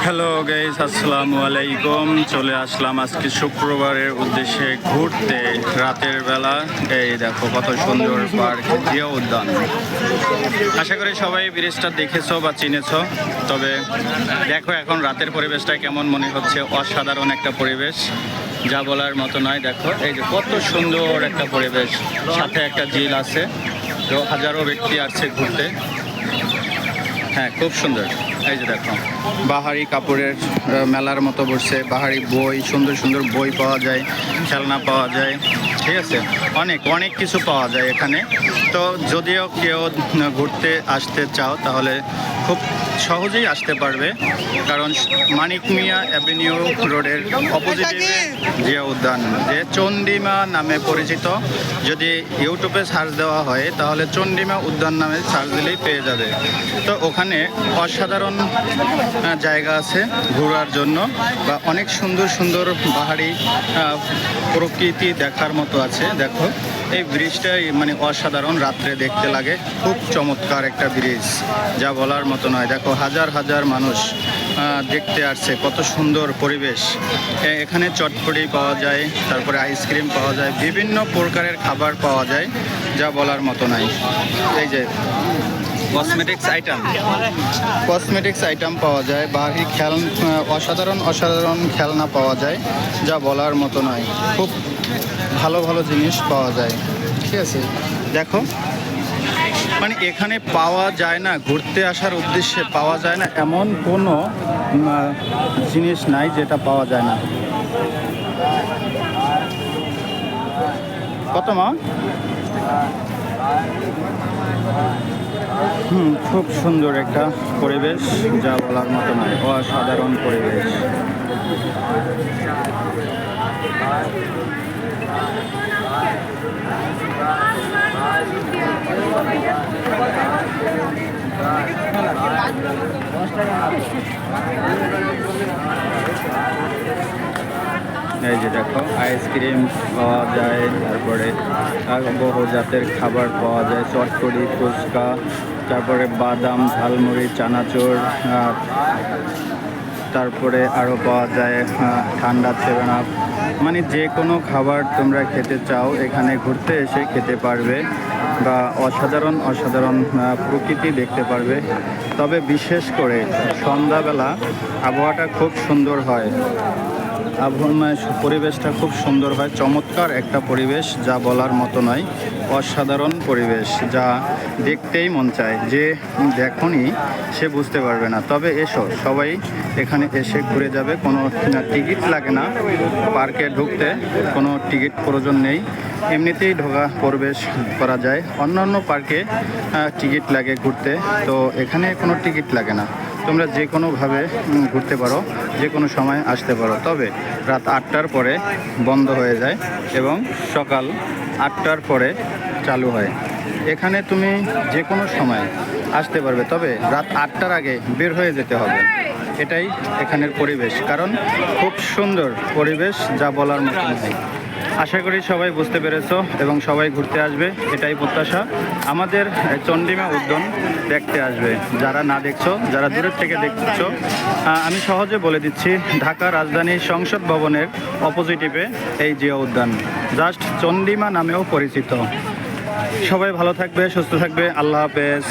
Hello guys, আসসালামু আলাইকুম। চলে আসলাম আজকে শুক্রবারের উদ্দেশ্যে ঘুরতে রাতের বেলা। এই দেখো কত সুন্দর পার্ক, জিয়া উদ্যান। আশা করি সবাই ব্রিজটা দেখেছো বা চিনেছো। তবে দেখো এখন রাতের পরিবেশটা কেমন মনে হচ্ছে। অসাধারণ একটা পরিবেশ, যা বলার মতো নয়। দেখো এই যে কত সুন্দর একটা পরিবেশ, সাথে একটা ঝিল আছে। তো হাজারো ব্যক্তি আসছে ঘুরতে। হ্যাঁ, খুব সুন্দর। এই যে দেখো বাহারি কাপড়ের মেলার মতো বসছে। বাহারি বই, সুন্দর সুন্দর বই পাওয়া যায়, খেলনা পাওয়া যায়, ঠিক আছে। অনেক অনেক কিছু পাওয়া যায় এখানে। তো যদিও কেউ ঘুরতে আসতে চাও তাহলে খুব সহজেই আসতে পারবে, কারণ মানিক মিয়া অ্যাভিনিউ রোডের অপোজিটে জিয়া উদ্যান, যে চন্ডিমা নামে পরিচিত। যদি ইউটিউবে সার্চ দেওয়া হয় তাহলে চন্ডিমা উদ্যান নামে সার্চ দিলেই পেয়ে যাবে। তো ওখানে অসাধারণ জায়গা আছে ঘোরার জন্য, বা অনেক সুন্দর সুন্দর পাহাড়ি প্রকৃতি দেখার মতো আছে। দেখো এই ব্রিজটাই মানে অসাধারণ, রাত্রে দেখতে লাগে। খুব চমৎকার একটা ব্রিজ, যা বলার মতো নয়। দেখো হাজার হাজার মানুষ দেখতে আসছে। কত সুন্দর পরিবেশ। এখানে চটপটি পাওয়া যায়, তারপরে আইসক্রিম পাওয়া যায়, বিভিন্ন প্রকারের খাবার পাওয়া যায়, যা বলার মতো নয়। এই যে কসমেটিক্স আইটেম পাওয়া যায়, বাড়ি অসাধারণ অসাধারণ খেলনা পাওয়া যায়, যা বলার মতো নয়। খুব ভালো ভালো জিনিস পাওয়া যায়, ঠিক আছে। দেখো মানে এখানে পাওয়া যায় না, ঘুরতে আসার উদ্দেশ্যে পাওয়া যায় না এমন কোনো জিনিস নাই যেটা পাওয়া যায় না। কত মা? খুব সুন্দর একটা পরিবেশ, যা বলার মতো নয়। অসাধারণ পরিবেশ। এই যে দেখো আইসক্রিম পাওয়া যায়, তারপরে বহু জাতের খাবার পাওয়া যায়, চটপটি, ফুচকা, তারপরে বাদাম, ঝালমুড়ি, চানাচুর, তারপরে আরও পাওয়া যায় ঠান্ডা 7 আপ। মানে যে কোনো খাবার তোমরা খেতে চাও এখানে ঘুরতে এসে খেতে পারবে, বা অসাধারণ অসাধারণ প্রকৃতি দেখতে পারবে। তবে বিশেষ করে সন্ধ্যাবেলা আবহাওয়াটা খুব সুন্দর হয়, পরিবেশটা খুব সুন্দর হয়। চমৎকার একটা পরিবেশ, যা বলার মতো নয়। অসাধারণ পরিবেশ, যা দেখতেই মন চায়। যে দেখনি সে বুঝতে পারবে না। তবে এসো, সবাই এখানে এসে ঘুরে যাবে। কোনো টিকিট লাগে না পার্কে ঢুকতে, কোনো টিকিট প্রয়োজন নেই। এমনিতেই প্রবেশ করা যায়। অন্যান্য পার্কে টিকিট লাগে ঘুরতে, তো এখানে কোনো টিকিট লাগে না। তোমরা যে কোনোভাবে ঘুরতে পারো, যে কোনো সময় আসতে পারো। তবে রাত 8টার পরে বন্ধ হয়ে যায় এবং সকাল 8টার পরে চালু হয়। এখানে তুমি যে কোনো সময় আসতে পারবে, তবে রাত 8টার আগে বের হয়ে যেতে হবে। এটাই এখানের পরিবেশ, কারণ খুব সুন্দর পরিবেশ, যা বলার মতো নয়। আশা করি সবাই বুঝতে পেরেছো এবং সবাই ঘুরতে আসবে, এটাই প্রত্যাশা। আমাদের চন্ডিমা উদ্যান দেখতে আসবে। যারা না দেখছো, যারা দূরের থেকে দেখছো, আমি সহজে বলে দিচ্ছি, ঢাকা রাজধানী সংসদ ভবনের অপোজিটিভে এই জিয়া উদ্যান, জাস্ট চন্ডিমা নামেও পরিচিত। সবাই ভালো থাকবে, সুস্থ থাকবে। আল্লাহ হাফেজ।